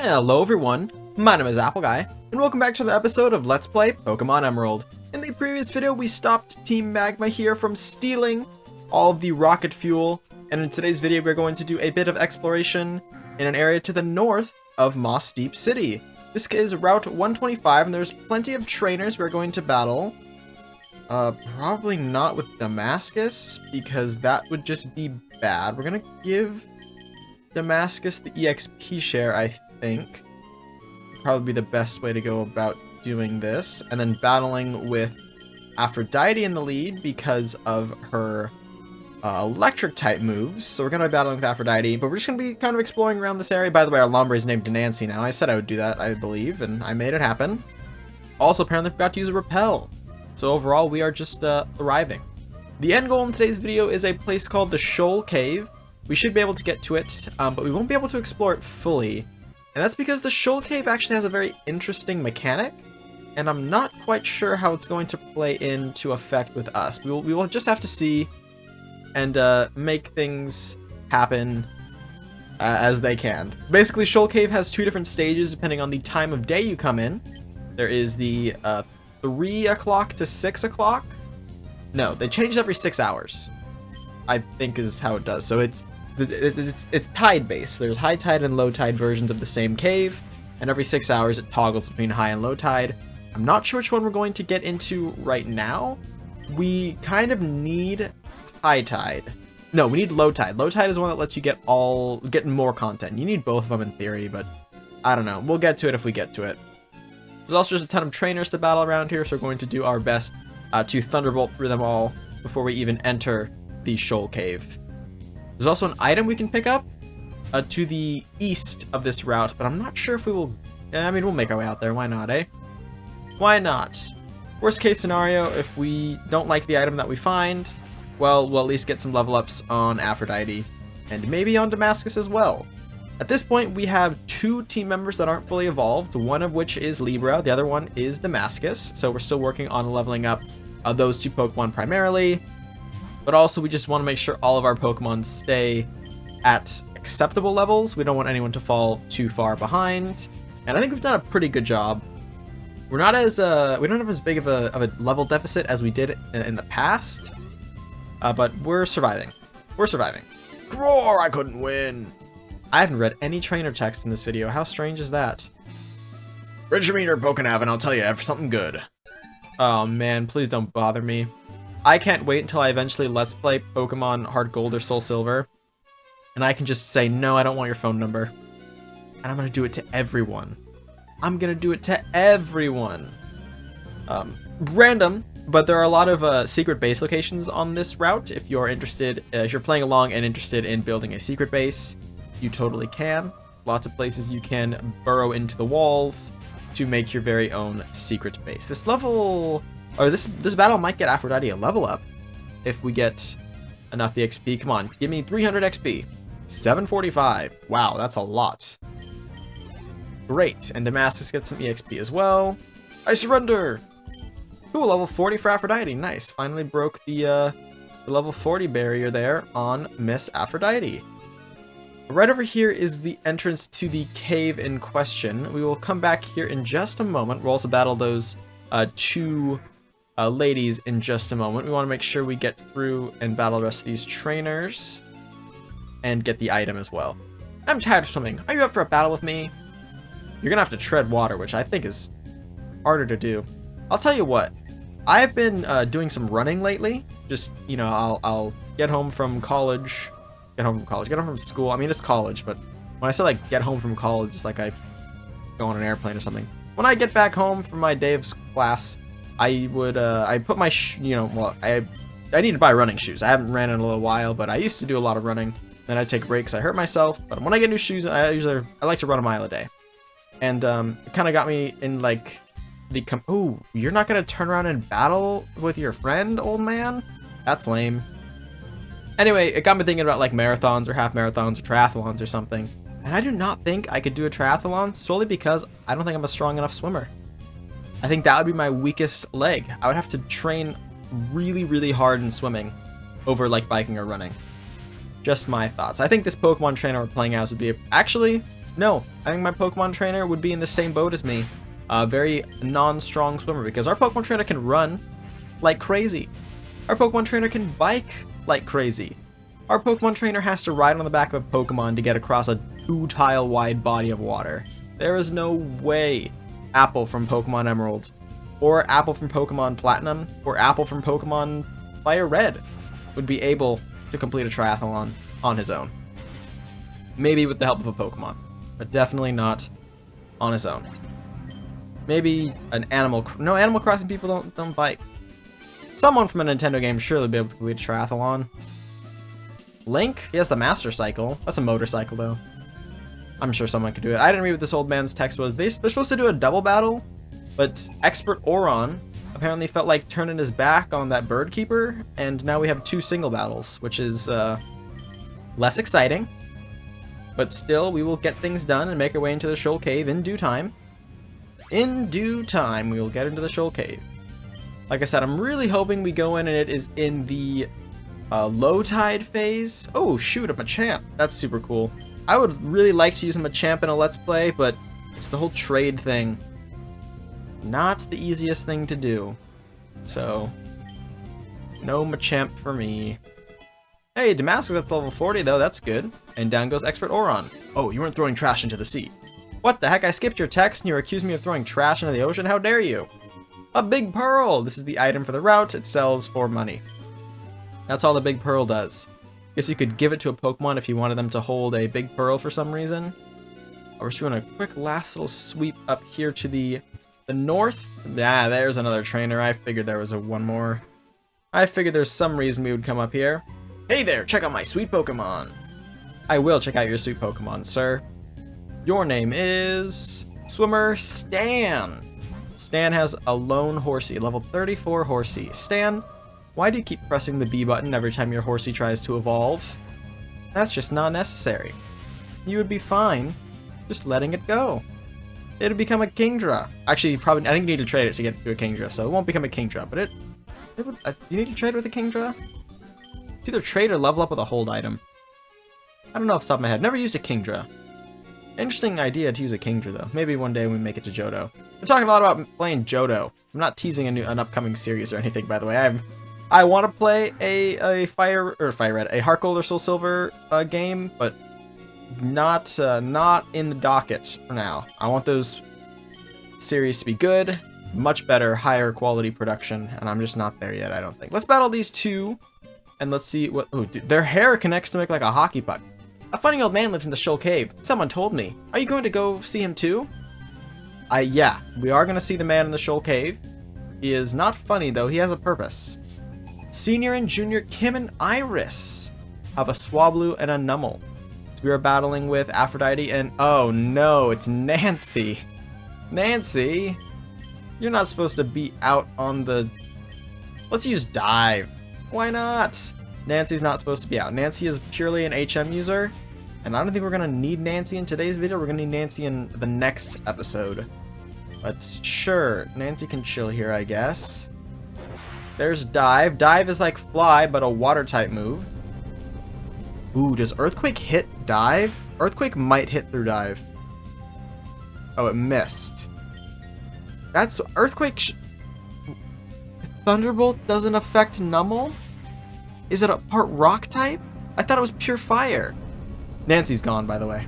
Hello everyone, my name is Apple Guy, and welcome back to another episode of Let's Play Pokémon Emerald. In the previous video, we stopped Team Magma here from stealing all of the rocket fuel, and in today's video, we're going to do a bit of exploration in an area to the north of Moss Deep City. This is Route 125, and there's plenty of trainers we're going to battle. Probably not with Damascus, because that would just be bad. We're gonna give Damascus the EXP share, I think. Probably be the best way to go about doing this. And then battling with Aphrodite in the lead because of her electric type moves. So we're going to be battling with Aphrodite, but we're just going to be kind of exploring around this area. By the way, our Lombre is named Nancy now. I said I would do that, I believe, and I made it happen. Also, apparently forgot to use a repel. So overall, we are just arriving. The end goal in today's video is a place called the Shoal Cave. We should be able to get to it, but we won't be able to explore it fully. And that's because the Shoal Cave actually has a very interesting mechanic, and I'm not quite sure how it's going to play into effect with us. We will just have to see and make things happen as they can. Basically, Shoal Cave has two different stages depending on the time of day you come in. There is the 3 o'clock to 6 o'clock. No, they change every 6 hours, I think is how it does. So it's tide based. There's high tide and low tide versions of the same cave, and every 6 hours it toggles between high and low tide. I'm not sure which one we're going to get into right now. We kind of need high tide. No, we need low tide. Low tide is one that lets you get more content. You need both of them in theory, but I don't know. We'll get to it if we get to it. There's also just a ton of trainers to battle around here, so we're going to do our best to thunderbolt through them all before we even enter the Shoal Cave. There's also an item we can pick up to the east of this route, but I'm not sure if we will... I mean, we'll make our way out there. Why not, eh? Why not? Worst case scenario, if we don't like the item that we find, well, we'll at least get some level ups on Aphrodite, and maybe on Damascus as well. At this point, we have 2 team members that aren't fully evolved, one of which is Libra, the other one is Damascus, so we're still working on leveling up those 2 Pokemon primarily. But also, we just want to make sure all of our Pokemon stay at acceptable levels. We don't want anyone to fall too far behind. And I think we've done a pretty good job. We're not as we don't have as big of a level deficit as we did in the past. But we're surviving. We're surviving. Roar! I couldn't win. I haven't read any trainer text in this video. How strange is that? Read your meter, Pokenav, and I'll tell you something good. Oh man, please don't bother me. I can't wait until I eventually Let's Play Pokemon Heart Gold or Soul Silver, and I can just say, no, I don't want your phone number. And I'm going to do it to everyone. I'm going to do it to everyone. Random, but there are a lot of secret base locations on this route. If you're interested, if you're playing along and interested in building a secret base, you totally can. Lots of places you can burrow into the walls to make your very own secret base. This level... Or this battle might get Aphrodite a level up if we get enough EXP. Come on, give me 300 XP. 745. Wow, that's a lot. Great, and Damascus gets some EXP as well. I surrender! Cool, level 40 for Aphrodite. Nice. Finally broke the level 40 barrier there on Miss Aphrodite. Right over here is the entrance to the cave in question. We will come back here in just a moment. We'll also battle those 2... ladies in just a moment. We want to make sure we get through and battle the rest of these trainers and get the item as well. I'm tired of swimming. Are you up for a battle with me? You're gonna have to tread water, which I think is harder to do. I'll tell you what, I've been doing some running lately. Just, you know, I'll get home from college, get home from school. I mean, it's college, but when I say like get home from college, it's like I go on an airplane or something. When I get back home from my day of class, I would, I put my, I need to buy running shoes. I haven't ran in a little while, but I used to do a lot of running. Then I'd take breaks. I hurt myself, but when I get new shoes, I like to run a mile a day. And, it kind of got me in, like, ooh, you're not going to turn around and battle with your friend, old man? That's lame. Anyway, it got me thinking about, like, marathons or half marathons or triathlons or something. And I do not think I could do a triathlon solely because I don't think I'm a strong enough swimmer. I think that would be my weakest leg. I would have to train really, really hard in swimming over like biking or running. Just my thoughts. I think this Pokemon trainer we're playing as would be actually No, I think my Pokemon trainer would be in the same boat as me. A very non-strong swimmer, because our Pokemon trainer can run like crazy. Our Pokemon trainer can bike like crazy. Our Pokemon trainer has to ride on the back of a Pokemon to get across a 2-tile wide body of water. There is no way Apple from Pokemon Emerald, or Apple from Pokemon Platinum, or Apple from Pokemon FireRed would be able to complete a triathlon on his own. Maybe with the help of a Pokemon, but definitely not on his own. Maybe an Animal Crossing people don't bike. Someone from a Nintendo game surely would be able to complete a triathlon. Link? He has the Master Cycle. That's a motorcycle, though. I'm sure someone could do it. I didn't read what this old man's text was. They're supposed to do a double battle, but Expert Oron apparently felt like turning his back on that bird keeper, and now we have 2 single battles, which is less exciting. But still, we will get things done and make our way into the Shoal Cave in due time. In due time, we will get into the Shoal Cave. Like I said, I'm really hoping we go in and it is in the low tide phase. Oh, shoot, a Machamp. That's super cool. I would really like to use a Machamp in a Let's Play, but it's the whole trade thing. Not the easiest thing to do. So, no Machamp for me. Hey, Damascus up to level 40 though, that's good. And down goes Expert Oron. Oh, you weren't throwing trash into the sea. What the heck, I skipped your text and you're accusing me of throwing trash into the ocean? How dare you? A Big Pearl! This is the item for the route, it sells for money. That's all the Big Pearl does. Guess you could give it to a Pokemon if you wanted them to hold a Big Pearl for some reason. We're just doing a quick last little sweep up here to the north. Yeah, there's another trainer. I figured there was one more. I figured there's some reason we would come up here. Hey there, check out my sweet Pokemon. I will check out your sweet Pokemon, sir. Your name is Swimmer Stan. Stan has a lone Horsey, level 34 Horsey. Stan, why do you keep pressing the B button every time your Horsey tries to evolve? That's just not necessary. You would be fine just letting it go. It'll become a Kingdra. Actually, I think you need to trade it to get to a Kingdra, so it won't become a Kingdra, but it would, you need to trade with a Kingdra? It's either trade or level up with a hold item. I don't know off the top of my head. Never used a Kingdra. Interesting idea to use a Kingdra, though. Maybe one day when we make it to Johto. We're talking a lot about playing Johto. I'm not teasing an upcoming series or anything, by the way. I want to play a FireRed, a Heart Gold or Soul Silver game, but not in the docket for now. I want those series to be good, much better, higher quality production, and I'm just not there yet, I don't think. Let's battle these two, and let's see what... Oh, dude, their hair connects to make like a hockey puck. A funny old man lives in the Shoal Cave. Someone told me. Are you going to go see him too? Yeah, we are going to see the man in the Shoal Cave. He is not funny, though. He has a purpose. Senior and Junior Kim and Iris have a Swablu and a Numel. So we are battling with Aphrodite and... Oh, no, it's Nancy. Nancy, you're not supposed to be out on the... Let's use Dive. Why not? Nancy's not supposed to be out. Nancy is purely an HM user. And I don't think we're going to need Nancy in today's video. We're going to need Nancy in the next episode. But sure, Nancy can chill here, I guess. There's Dive. Dive is like Fly, but a water-type move. Ooh, does Earthquake hit Dive? Earthquake might hit through Dive. Oh, it missed. That's... Earthquake... Thunderbolt doesn't affect Numel? Is it a part Rock-type? I thought it was pure Fire. Nancy's gone, by the way.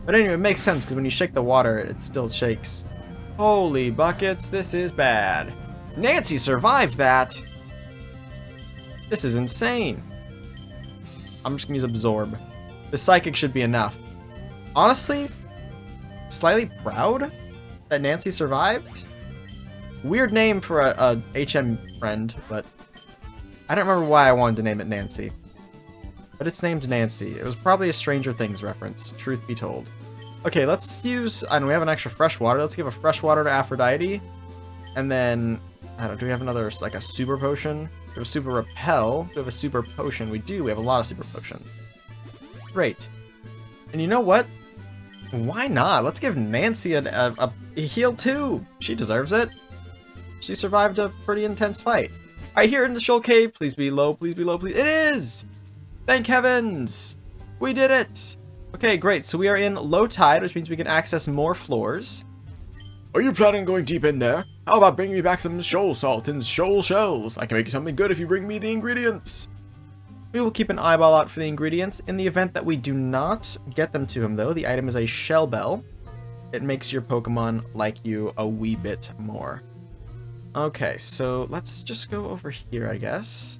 But anyway, it makes sense, because when you shake the water, it still shakes. Holy buckets, this is bad. Nancy survived that! This is insane. I'm just gonna use Absorb. The Psychic should be enough. Honestly, slightly proud that Nancy survived. Weird name for a HM friend, but I don't remember why I wanted to name it Nancy. But it's named Nancy. It was probably a Stranger Things reference, truth be told. Okay, let's use... I know we have an extra fresh water. Let's give a fresh water to Aphrodite. And then... I don't know, do we have another, like a super potion? We have a super repel. Do we have a super potion? We do. We have a lot of super potion. Great. And you know what? Why not? Let's give Nancy a heal too. She deserves it. She survived a pretty intense fight. Alright, here in the Shoal Cave. Please be low, please be low, please. It is! Thank heavens! We did it! Okay, great. So we are in low tide, which means we can access more floors. Are you planning on going deep in there? How about bringing me back some shoal salt and shoal shells? I can make you something good if you bring me the ingredients. We will keep an eyeball out for the ingredients. In the event that we do not get them to him, though, the item is a shell bell. It makes your Pokemon like you a wee bit more. Okay, so let's just go over here, I guess.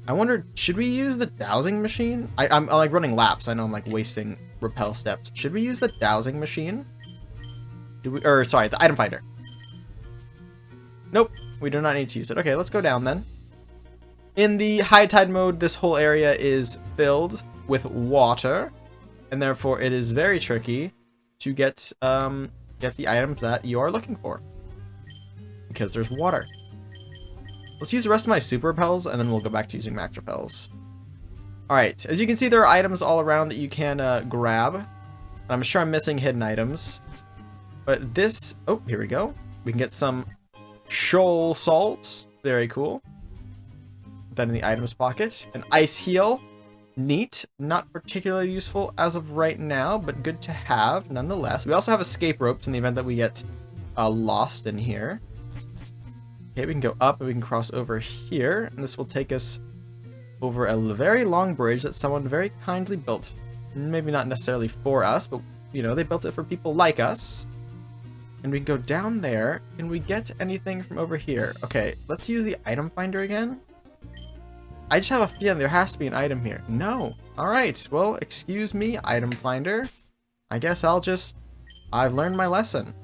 I wonder, should we use the dowsing machine? I'm like running laps. I know I'm like wasting repel steps. Should we use the dowsing machine? Sorry, the item finder. Nope, we do not need to use it. Okay, let's go down then. In the high tide mode, this whole area is filled with water, and therefore it is very tricky to get the items that you are looking for, because there's water. Let's use the rest of my super repels, and then we'll go back to using max repels. Alright, as you can see, there are items all around that you can grab. I'm sure I'm missing hidden items. But this... Oh, here we go. We can get some shoal salt. Very cool. Put that in the items pocket. An ice heal. Neat. Not particularly useful as of right now, but good to have nonetheless. We also have escape ropes in the event that we get lost in here. Okay, we can go up and we can cross over here, and this will take us over a very long bridge that someone very kindly built. Maybe not necessarily for us, but, you know, they built it for people like us. And we can go down there. Can we get anything from over here? Okay, let's use the item finder again. I just have a feeling there has to be an item here. No. Alright, well, excuse me, item finder. I guess I've learned my lesson.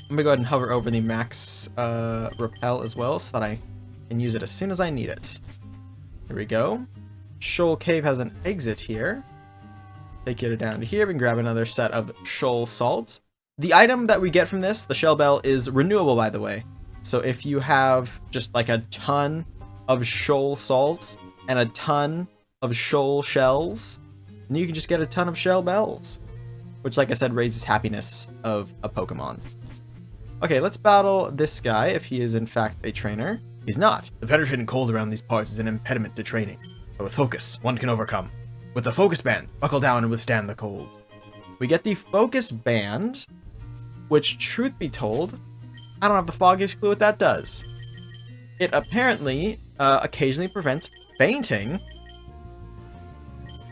I'm gonna go ahead and hover over the max repel as well, so that I can use it as soon as I need it. Here we go. Shoal Cave has an exit here. Take you down to here. We can grab another set of shoal salt. The item that we get from this, the shell bell, is renewable, by the way. So if you have just like a ton of shoal salt and a ton of shoal shells, then you can just get a ton of shell bells, which, like I said, raises happiness of a Pokemon. Okay, let's battle this guy if he is in fact a trainer. He's not. The penetrating cold around these parts is an impediment to training, but with focus, one can overcome. With the focus band, buckle down and withstand the cold. We get the focus band, which, truth be told, I don't have the foggiest clue what that does. It apparently occasionally prevents fainting.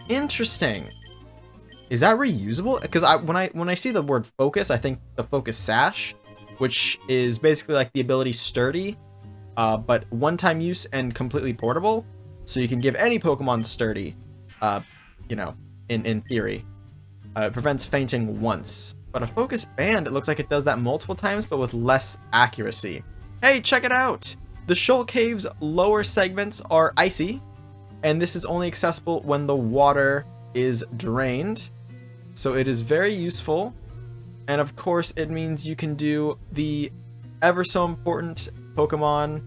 Interesting. Is that reusable? Because when I see the word focus, I think the focus sash, which is basically like the ability sturdy, but one-time use and completely portable. So you can give any Pokemon sturdy, you know, in theory. It prevents fainting once. But a focus band, it looks like it does that multiple times, but with less accuracy. Hey, check it out! The Shoal Cave's lower segments are icy, and this is only accessible when the water is drained. So it is very useful. And of course, it means you can do the ever so important Pokemon,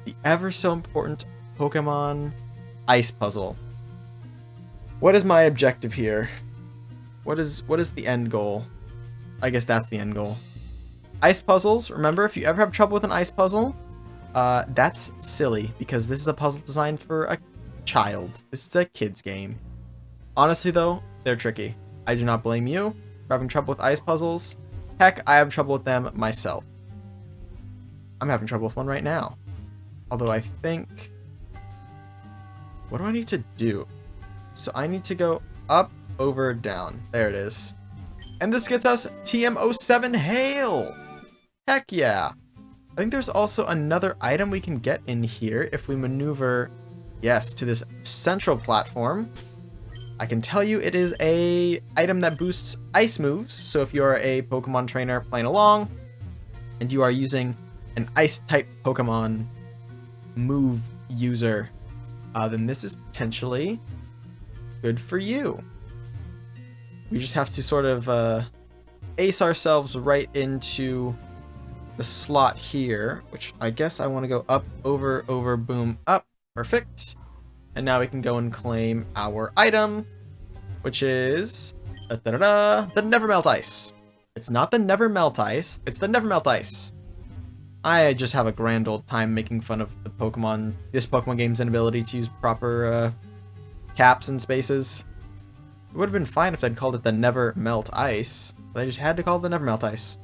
the ever so important Pokemon ice puzzle. What is my objective here? What is the end goal? I guess that's the end goal. Ice puzzles, remember, if you ever have trouble with an ice puzzle, that's silly, because this is a puzzle designed for a child. This is a kid's game. Honestly, though, they're tricky. I do not blame you for having trouble with ice puzzles. Heck, I have trouble with them myself. I'm having trouble with one right now. Although I think... What do I need to do? So I need to go up, over, down. There it is. And this gets us TM07 Hail! Heck yeah! I think there's also another item we can get in here if we maneuver, yes, to this central platform. I can tell you it is a item that boosts ice moves. So if you're a Pokemon trainer playing along and you are using an ice type Pokemon move user, then this is potentially good for you. We just have to sort of ace ourselves right into the slot here, which I guess I want to go up, over, over, boom, up. Perfect. And now we can go and claim our item, which is the Never Melt Ice. It's not the Never Melt Ice, it's the Never Melt Ice. I just have a grand old time making fun of the this Pokemon game's inability to use proper caps and spaces. It would have been fine if they'd called it the Never Melt Ice, but they just had to call it the Never Melt Ice.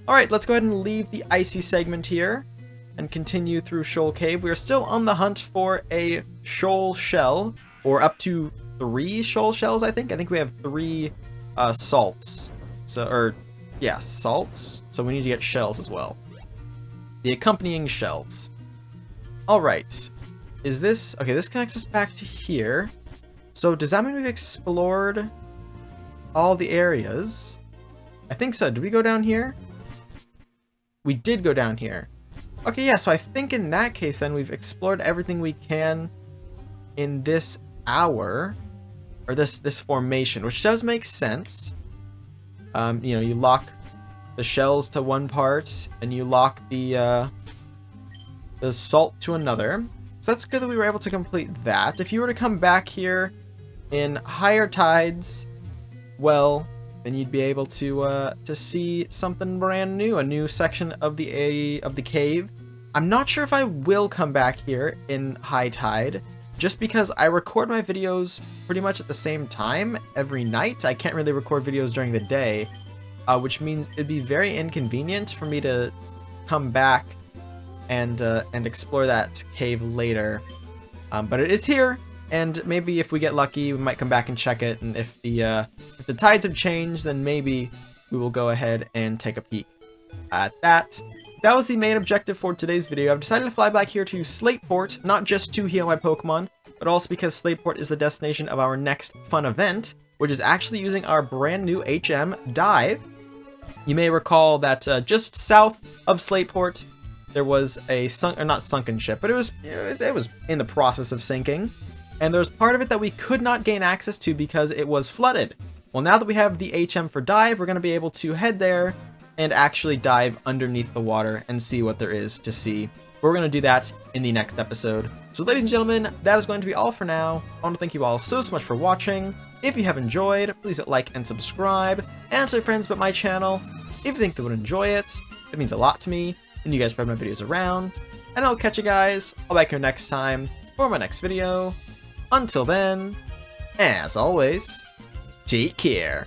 Alright, let's go ahead and leave the icy segment here and continue through Shoal Cave. We are still on the hunt for a Shoal shell, or up to 3 Shoal shells, I think. I think we have 3 salts. Salts. So we need to get shells as well. The accompanying shells. Alright. Is this... Okay, this connects us back to here. So does that mean we've explored all the areas? I think so. Did we go down here? We did go down here. Okay, yeah, so I think in that case then we've explored everything we can in this hour, or this formation, which does make sense. You know, you lock the shells to one part, and you lock the salt to another. So that's good that we were able to complete that. If you were to come back here in higher tides, well, then you'd be able to see something brand new, a new section of the cave. I'm not sure if I will come back here in high tide, just because I record my videos pretty much at the same time every night. I can't really record videos during the day, which means it'd be very inconvenient for me to come back and explore that cave later. But it's here, and maybe if we get lucky, we might come back and check it. And if the tides have changed, then maybe we will go ahead and take a peek at that. That was the main objective for today's video. I've decided to fly back here to Slateport, not just to heal my Pokemon, but also because Slateport is the destination of our next fun event, which is actually using our brand new HM Dive. You may recall that just south of Slateport, there was a not sunken ship, but it was in the process of sinking, and there was part of it that we could not gain access to because it was flooded. Well, now that we have the HM for Dive, we're going to be able to head there and actually dive underneath the water and see what there is to see. We're going to do that in the next episode. So ladies and gentlemen, that is going to be all for now. I want to thank you all so much for watching. If you have enjoyed, please hit like and subscribe, and tell your friends about my channel. If you think they would enjoy it, it means a lot to me, and you guys spread my videos around. And I'll catch you guys all back here next time for my next video. Until then, as always, take care.